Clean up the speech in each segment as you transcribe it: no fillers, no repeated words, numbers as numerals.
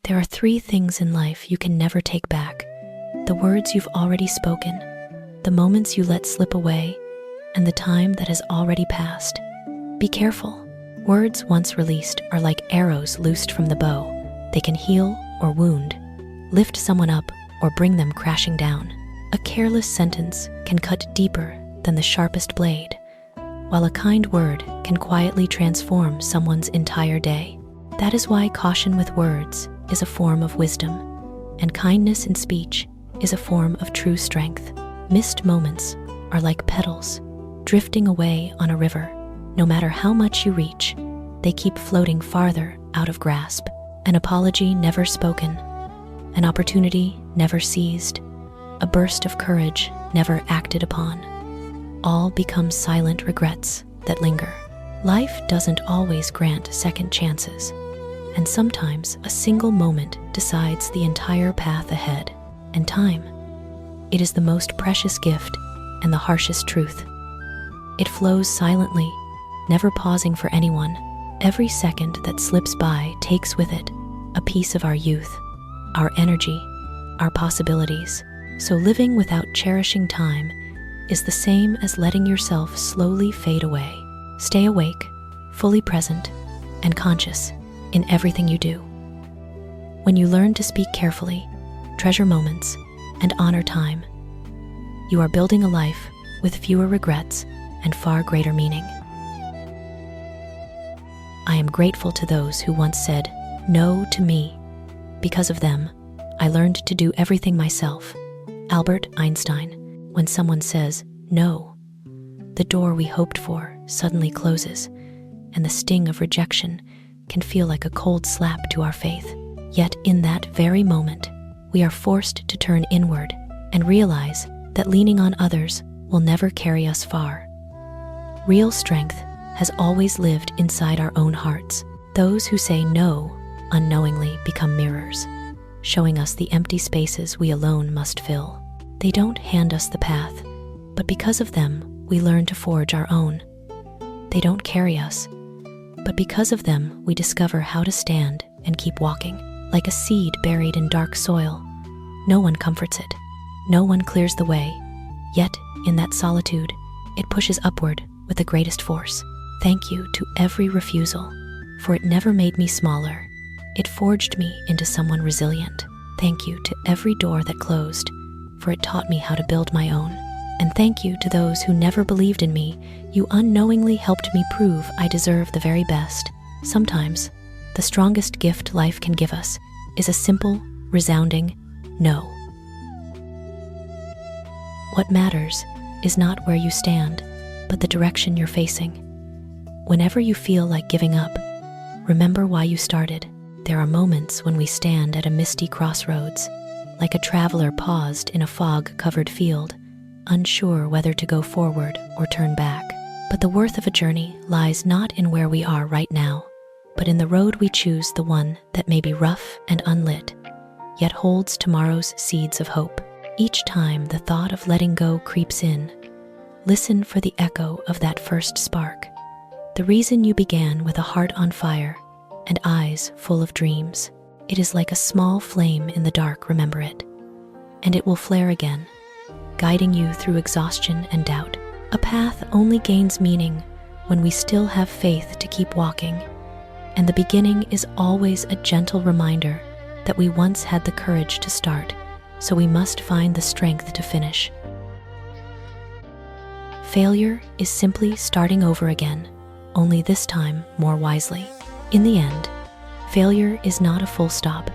There are 3 things in life you can never take back: the words you've already spoken, the moments you let slip away, and the time that has already passed. Be careful. Words once released are like arrows loosed from the bow. They can heal or wound, lift someone up or bring them crashing down. A careless sentence can cut deeper than the sharpest blade, while a kind word can quietly transform someone's entire day. That is why caution with words is a form of wisdom, and kindness in speech is a form of true strength. Missed moments are like petals drifting away on a river. No matter how much you reach, they keep floating farther out of grasp. An apology never spoken, an opportunity never seized, a burst of courage never acted upon, all become silent regrets that linger. Life doesn't always grant second chances, and sometimes a single moment decides the entire path ahead. And time, it is the most precious gift and the harshest truth. It flows silently, never pausing for anyone. Every second that slips by takes with it a piece of our youth, our energy, our possibilities. So living without cherishing time is the same as letting yourself slowly fade away. Stay awake, fully present, and conscious in everything you do. When you learn to speak carefully, treasure moments, and honor time, you are building a life with fewer regrets and far greater meaning. I am grateful to those who once said no to me. Because of them, I learned to do everything myself. Albeit Einstein. When someone says no, the door we hoped for suddenly closes, and the sting of rejection can feel like a cold slap to our faith. Yet in that very moment, we are forced to turn inward and realize that leaning on others will never carry us far. Real strength has always lived inside our own hearts. Those who say no unknowingly become mirrors, showing us the empty spaces we alone must fill. They don't hand us the path, but because of them, we learn to forge our own. They don't carry us, but because of them, we discover how to stand and keep walking. Like a seed buried in dark soil, no one comforts it, no one clears the way, yet in that solitude, it pushes upward with the greatest force. Thank you to every refusal, for it never made me smaller. It forged me into someone resilient. Thank you to every door that closed, for it taught me how to build my own. And thank you to those who never believed in me. You unknowingly helped me prove I deserve the very best. Sometimes, the strongest gift life can give us is a simple, resounding no. What matters is not where you stand, but the direction you're facing. Whenever you feel like giving up, remember why you started. There are moments when we stand at a misty crossroads, like a traveler paused in a fog-covered field, unsure whether to go forward or turn back. But the worth of a journey lies not in where we are right now, but in the road we choose, the one that may be rough and unlit, yet holds tomorrow's seeds of hope. Each time the thought of letting go creeps in, listen for the echo of that first spark. The reason you began with a heart on fire and eyes full of dreams. It is like a small flame in the dark, remember it, and it will flare again, guiding you through exhaustion and doubt. A path only gains meaning when we still have faith to keep walking, and the beginning is always a gentle reminder that we once had the courage to start, so we must find the strength to finish. Failure is simply starting over again, only this time more wisely. In the end, failure is not a full stop.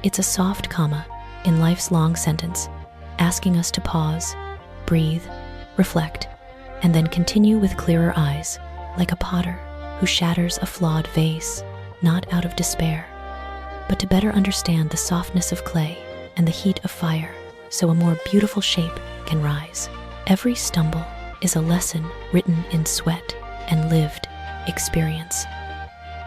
It's a soft comma in life's long sentence, asking us to pause, breathe, reflect, and then continue with clearer eyes, like a potter who shatters a flawed vase, not out of despair, but to better understand the softness of clay and the heat of fire, so a more beautiful shape can rise. Every stumble is a lesson written in sweat and lived experience.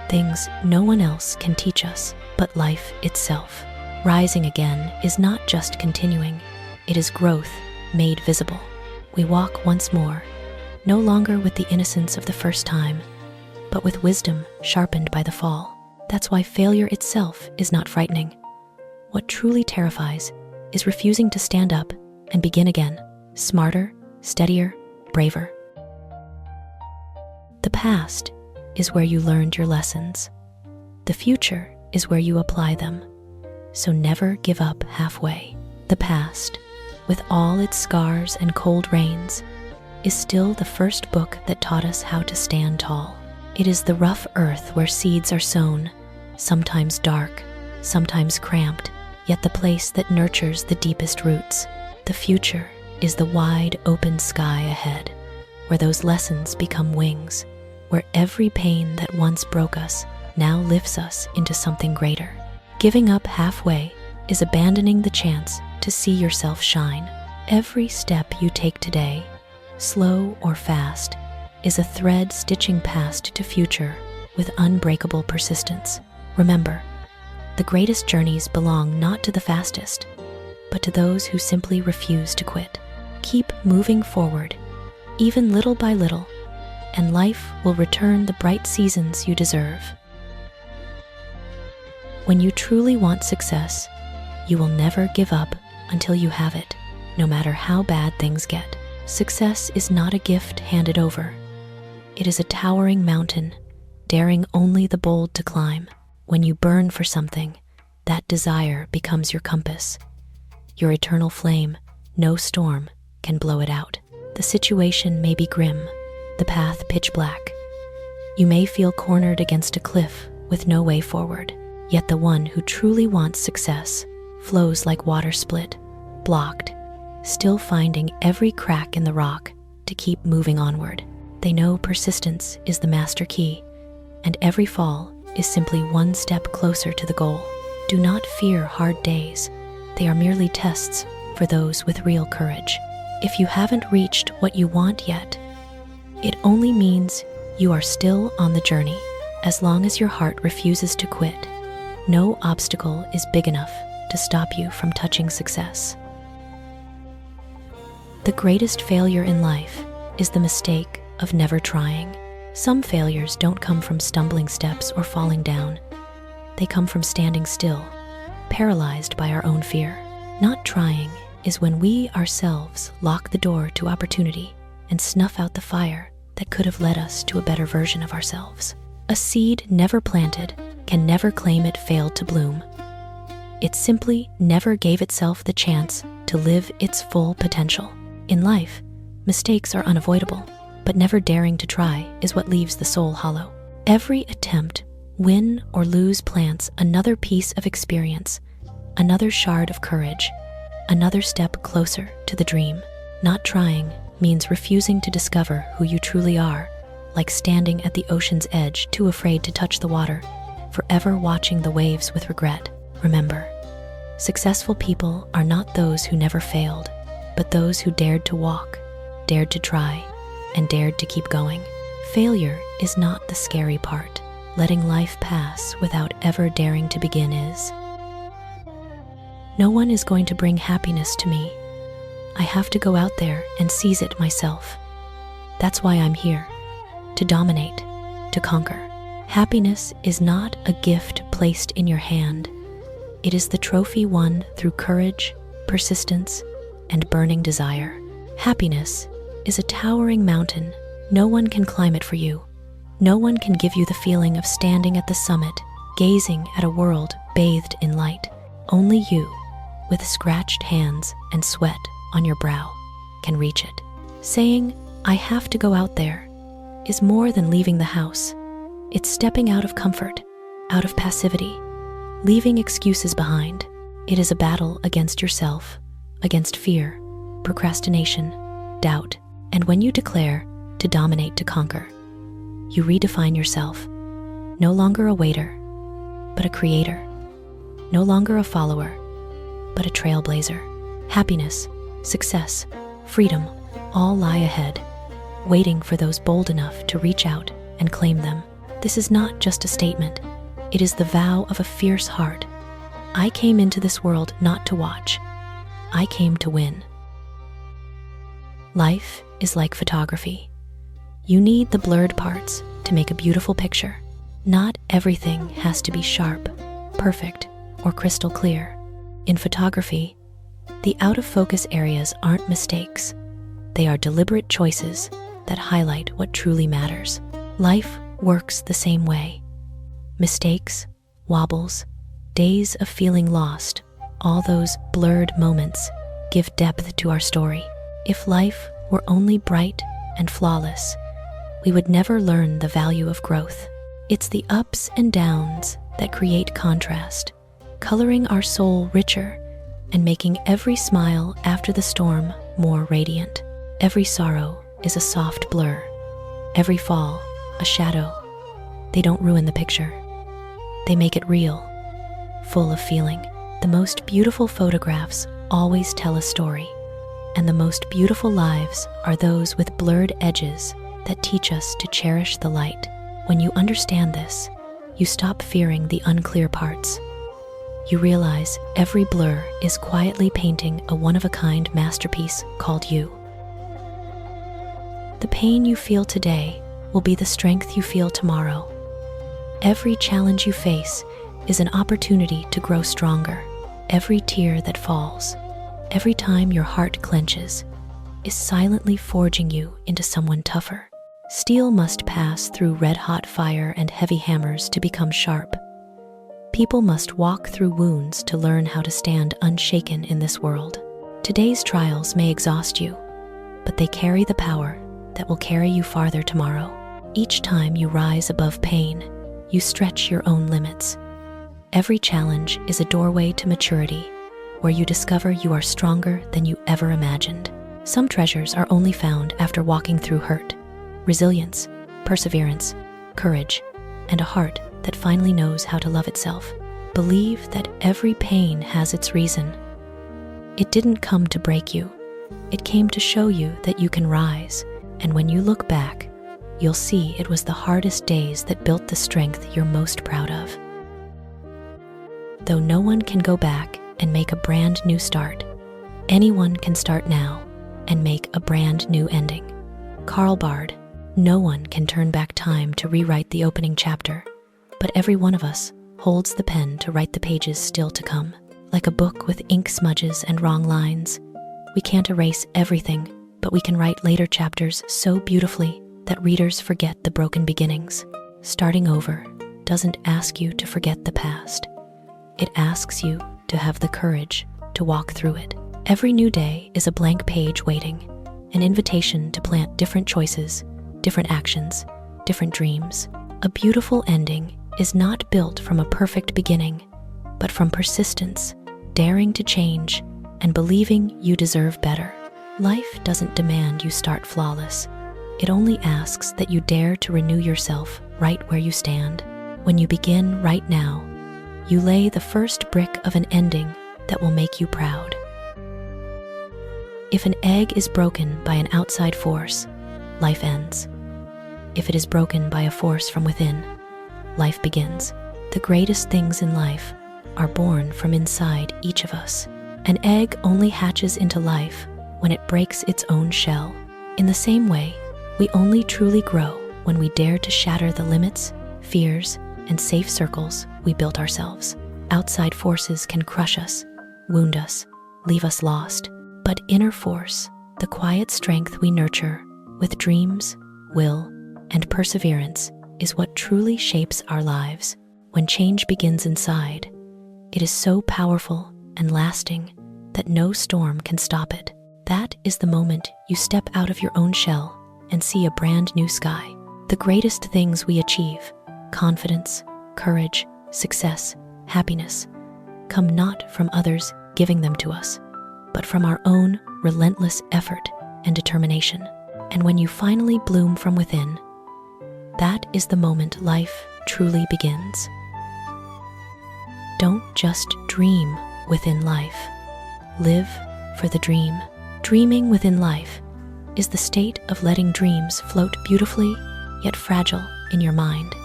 Things no one else can teach us but life itself. Rising again is not just continuing, it is growth made visible. We walk once more, no longer with the innocence of the first time, but with wisdom sharpened by the fall. That's why failure itself is not frightening. What truly terrifies is refusing to stand up and begin again, smarter, steadier, braver. The past is where you learned your lessons. The future is where you apply them. So never give up halfway. The past, with all its scars and cold rains, is still the first book that taught us how to stand tall. It is the rough earth where seeds are sown, sometimes dark, sometimes cramped, yet the place that nurtures the deepest roots. The future is the wide open sky ahead, where those lessons become wings, where every pain that once broke us now lifts us into something greater. Giving up halfway is abandoning the chance to see yourself shine. Every step you take today, slow or fast, is a thread stitching past to future with unbreakable persistence. Remember, the greatest journeys belong not to the fastest, but to those who simply refuse to quit. Keep moving forward, even little by little, and life will return the bright seasons you deserve. When you truly want success, you will never give up until you have it, no matter how bad things get. Success is not a gift handed over. It is a towering mountain, daring only the bold to climb. When you burn for something, that desire becomes your compass. Your eternal flame, no storm can blow it out. The situation may be grim, the path pitch black. You may feel cornered against a cliff with no way forward. Yet the one who truly wants success flows like water split, blocked, still finding every crack in the rock to keep moving onward. They know persistence is the master key, and every fall is simply one step closer to the goal. Do not fear hard days. They are merely tests for those with real courage. If you haven't reached what you want yet, it only means you are still on the journey. As long as your heart refuses to quit, no obstacle is big enough to stop you from touching success. The greatest failure in life is the mistake of never trying. Some failures don't come from stumbling steps or falling down. They come from standing still, paralyzed by our own fear. Not trying is when we ourselves lock the door to opportunity and snuff out the fire that could have led us to a better version of ourselves. A seed never planted can never claim it failed to bloom. It simply never gave itself the chance to live its full potential. In life, mistakes are unavoidable, but never daring to try is what leaves the soul hollow. Every attempt, win or lose, plants another piece of experience, another shard of courage, another step closer to the dream. Not trying means refusing to discover who you truly are, like standing at the ocean's edge, too afraid to touch the water, forever watching the waves with regret. Remember, successful people are not those who never failed, but those who dared to walk, dared to try, and dared to keep going. Failure is not the scary part. Letting life pass without ever daring to begin is. No one is going to bring happiness to me. I have to go out there and seize it myself. That's why I'm here, to dominate, to conquer. Happiness is not a gift placed in your hand. It is the trophy won through courage, persistence, and burning desire. Happiness is a towering mountain. No one can climb it for you. No one can give you the feeling of standing at the summit, gazing at a world bathed in light. Only you, with scratched hands and sweat on your brow, can reach it. Saying, "I have to go out there," is more than leaving the house. It's stepping out of comfort, out of passivity, leaving excuses behind. It is a battle against yourself, against fear, procrastination, doubt. And when you declare to dominate, to conquer, you redefine yourself. No longer a waiter, but a creator. No longer a follower, but a trailblazer. Happiness, success, freedom, all lie ahead, waiting for those bold enough to reach out and claim them. This is not just a statement. It is the vow of a fierce heart. I came into this world not to watch. I came to win. Life is like photography. You need the blurred parts to make a beautiful picture. Not everything has to be sharp, perfect, or crystal clear. In photography, the out-of-focus areas aren't mistakes. They are deliberate choices that highlight what truly matters. Life works the same way. Mistakes, wobbles, days of feeling lost, all those blurred moments give depth to our story. If life were only bright and flawless, we would never learn the value of growth. It's the ups and downs that create contrast, coloring our soul richer and making every smile after the storm more radiant. Every sorrow is a soft blur, every fall a shadow. They don't ruin the picture. They make it real, full of feeling. The most beautiful photographs always tell a story, and the most beautiful lives are those with blurred edges that teach us to cherish the light. When you understand this, you stop fearing the unclear parts. You realize every blur is quietly painting a one-of-a-kind masterpiece called you. The pain you feel today will be the strength you feel tomorrow. Every challenge you face is an opportunity to grow stronger. Every tear that falls, every time your heart clenches, is silently forging you into someone tougher. Steel must pass through red-hot fire and heavy hammers to become sharp. People must walk through wounds to learn how to stand unshaken in this world. Today's trials may exhaust you, but they carry the power that will carry you farther tomorrow. Each time you rise above pain, you stretch your own limits. Every challenge is a doorway to maturity, where you discover you are stronger than you ever imagined. Some treasures are only found after walking through hurt. Resilience, perseverance, courage, and a heart that finally knows how to love itself. Believe that every pain has its reason. It didn't come to break you. It came to show you that you can rise, and when you look back, you'll see it was the hardest days that built the strength you're most proud of. Though no one can go back and make a brand new start, anyone can start now and make a brand new ending. Karl Barth. No one can turn back time to rewrite the opening chapter, but every one of us holds the pen to write the pages still to come. Like a book with ink smudges and wrong lines, we can't erase everything, but we can write later chapters so beautifully that readers forget the broken beginnings. Starting over doesn't ask you to forget the past. It asks you to have the courage to walk through it. Every new day is a blank page waiting, an invitation to plant different choices, different actions, different dreams. A beautiful ending is not built from a perfect beginning, but from persistence, daring to change, and believing you deserve better. Life doesn't demand you start flawless. It only asks that you dare to renew yourself right where you stand. When you begin right now, you lay the first brick of an ending that will make you proud. If an egg is broken by an outside force, life ends. If it is broken by a force from within, life begins. The greatest things in life are born from inside each of us. An egg only hatches into life when it breaks its own shell. In the same way, we only truly grow when we dare to shatter the limits, fears, and safe circles we built ourselves. Outside forces can crush us, wound us, leave us lost. But inner force, the quiet strength we nurture with dreams, will, and perseverance, is what truly shapes our lives. When change begins inside, it is so powerful and lasting that no storm can stop it. That is the moment you step out of your own shell and see a brand new sky. The greatest things we achieve, confidence, courage, success, happiness, come not from others giving them to us, but from our own relentless effort and determination. And when you finally bloom from within, that is the moment life truly begins. Don't just dream within life. Live for the dream. Dreaming within life is the state of letting dreams float beautifully yet fragile in your mind.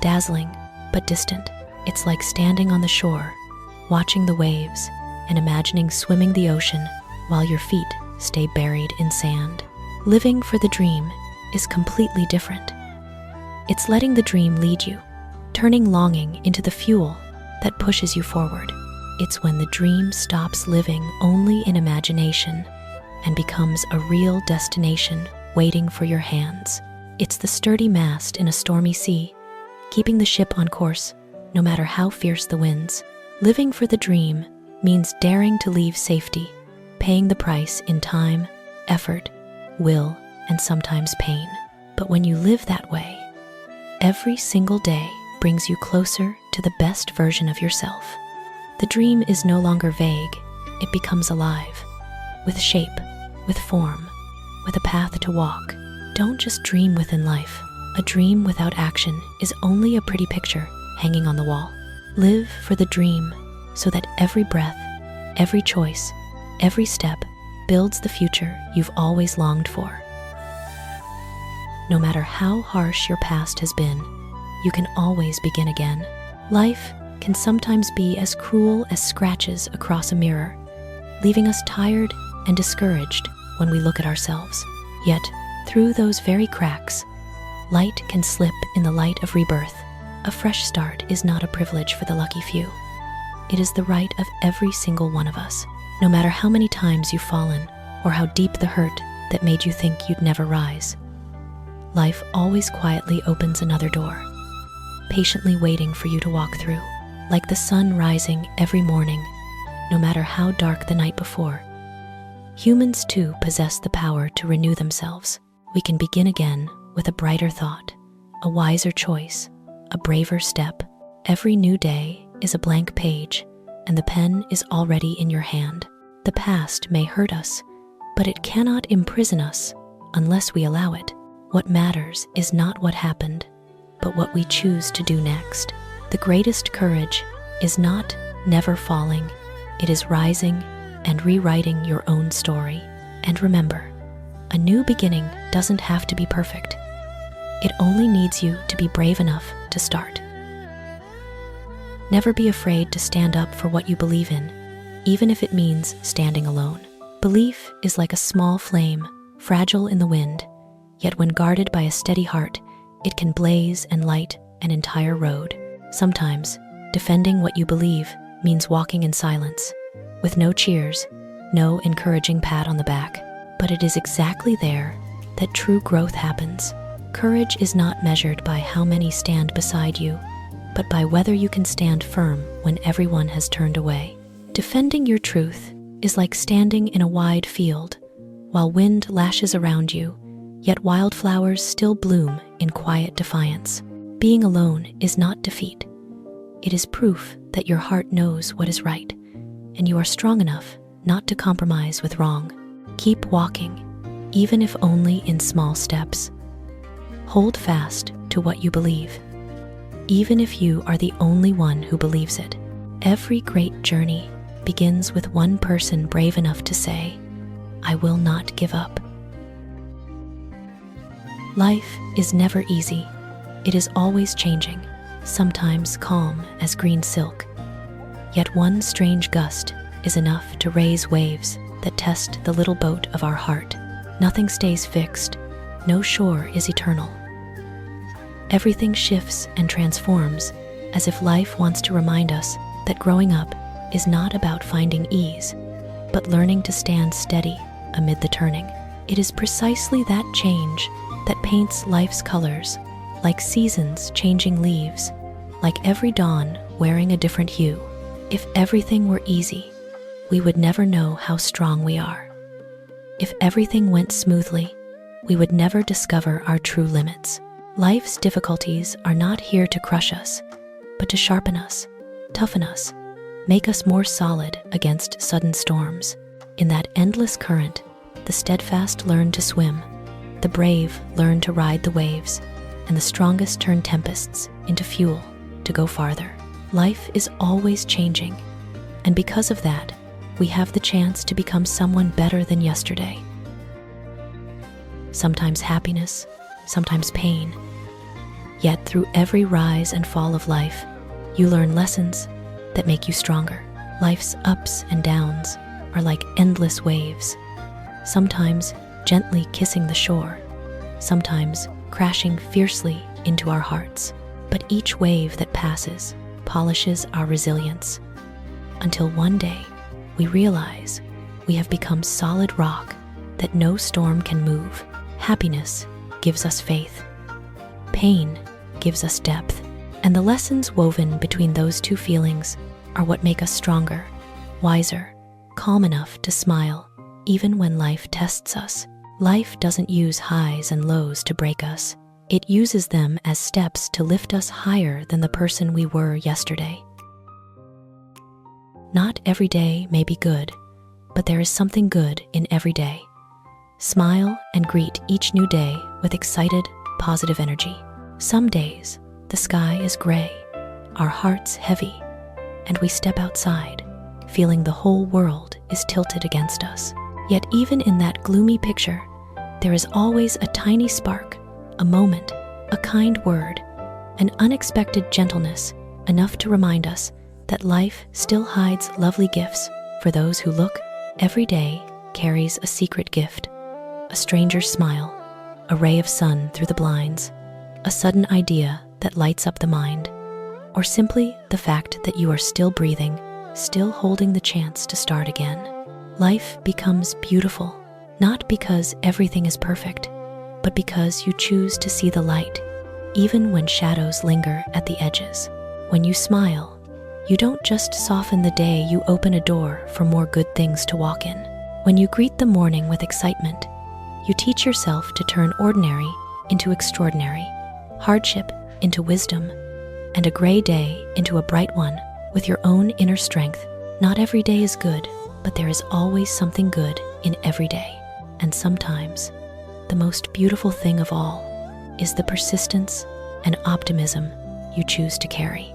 Dazzling but distant. It's like standing on the shore, watching the waves, and imagining swimming the ocean while your feet stay buried in sand. Living for the dream is completely different. It's letting the dream lead you, turning longing into the fuel that pushes you forward. It's when the dream stops living only in imagination and becomes a real destination waiting for your hands. It's the sturdy mast in a stormy sea, keeping the ship on course no matter how fierce the winds. Living for the dream means daring to leave safety, paying the price in time, effort, will, and sometimes pain. But when you live that way, every single day brings you closer to the best version of yourself. The dream is no longer vague, it becomes alive, with shape, with form, with a path to walk. Don't just dream within life. A dream without action is only a pretty picture hanging on the wall. Live for the dream so that every breath, every choice, every step builds the future you've always longed for. No matter how harsh your past has been, you can always begin again. Life can sometimes be as cruel as scratches across a mirror, leaving us tired and discouraged when we look at ourselves. Yet, through those very cracks, light can slip in the light of rebirth. A fresh start is not a privilege for the lucky few. It is the right of every single one of us. No matter how many times you've fallen or how deep the hurt that made you think you'd never rise, life always quietly opens another door, patiently waiting for you to walk through. Like the sun rising every morning, no matter how dark the night before, humans too possess the power to renew themselves. We can begin again with a brighter thought, a wiser choice, a braver step. Every new day is a blank page, and the pen is already in your hand. The past may hurt us, but it cannot imprison us unless we allow it. What matters is not what happened, but what we choose to do next. The greatest courage is not never falling, it is rising and rewriting your own story. And remember, a new beginning doesn't have to be perfect. It only needs you to be brave enough to start. Never be afraid to stand up for what you believe in, even if it means standing alone. Belief is like a small flame, fragile in the wind, yet when guarded by a steady heart, it can blaze and light an entire road. Sometimes, defending what you believe means walking in silence, with no cheers, no encouraging pat on the back. But it is exactly there that true growth happens. Courage is not measured by how many stand beside you, but by whether you can stand firm when everyone has turned away. Defending your truth is like standing in a wide field, while wind lashes around you, yet wildflowers still bloom in quiet defiance. Being alone is not defeat. It is proof that your heart knows what is right, and you are strong enough not to compromise with wrong. Keep walking, even if only in small steps. Hold fast to what you believe, even if you are the only one who believes it. Every great journey begins with one person brave enough to say, "I will not give up." Life is never easy. It is always changing, sometimes calm as green silk. Yet one strange gust is enough to raise waves that test the little boat of our heart. Nothing stays fixed. No shore is eternal. Everything shifts and transforms, as if life wants to remind us that growing up is not about finding ease, but learning to stand steady amid the turning. It is precisely that change that paints life's colors, like seasons changing leaves, like every dawn wearing a different hue. If everything were easy, we would never know how strong we are. If everything went smoothly, we would never discover our true limits. Life's difficulties are not here to crush us, but to sharpen us, toughen us, make us more solid against sudden storms. In that endless current, the steadfast learn to swim, the brave learn to ride the waves, and the strongest turn tempests into fuel to go farther. Life is always changing, and because of that, we have the chance to become someone better than yesterday. Sometimes happiness, sometimes pain. Yet through every rise and fall of life, you learn lessons that make you stronger. Life's ups and downs are like endless waves, sometimes gently kissing the shore, sometimes crashing fiercely into our hearts. But each wave that passes polishes our resilience, until one day we realize we have become solid rock that no storm can move. Happiness gives us faith. Pain gives us depth. And the lessons woven between those two feelings are what make us stronger, wiser, calm enough to smile, even when life tests us. Life doesn't use highs and lows to break us. It uses them as steps to lift us higher than the person we were yesterday. Not every day may be good, but there is something good in every day. Smile and greet each new day with excited, positive energy. Some days, the sky is gray, our hearts heavy, and we step outside, feeling the whole world is tilted against us. Yet even in that gloomy picture, there is always a tiny spark, a moment, a kind word, an unexpected gentleness, enough to remind us that life still hides lovely gifts for those who look. Every day carries a secret gift, a stranger's smile, a ray of sun through the blinds, a sudden idea that lights up the mind, or simply the fact that you are still breathing, still holding the chance to start again. Life becomes beautiful, not because everything is perfect, but because you choose to see the light, even when shadows linger at the edges. When you smile, you don't just soften the day, you open a door for more good things to walk in. When you greet the morning with excitement, you teach yourself to turn ordinary into extraordinary, hardship into wisdom, and a gray day into a bright one with your own inner strength. Not every day is good, but there is always something good in every day. And sometimes, the most beautiful thing of all is the persistence and optimism you choose to carry.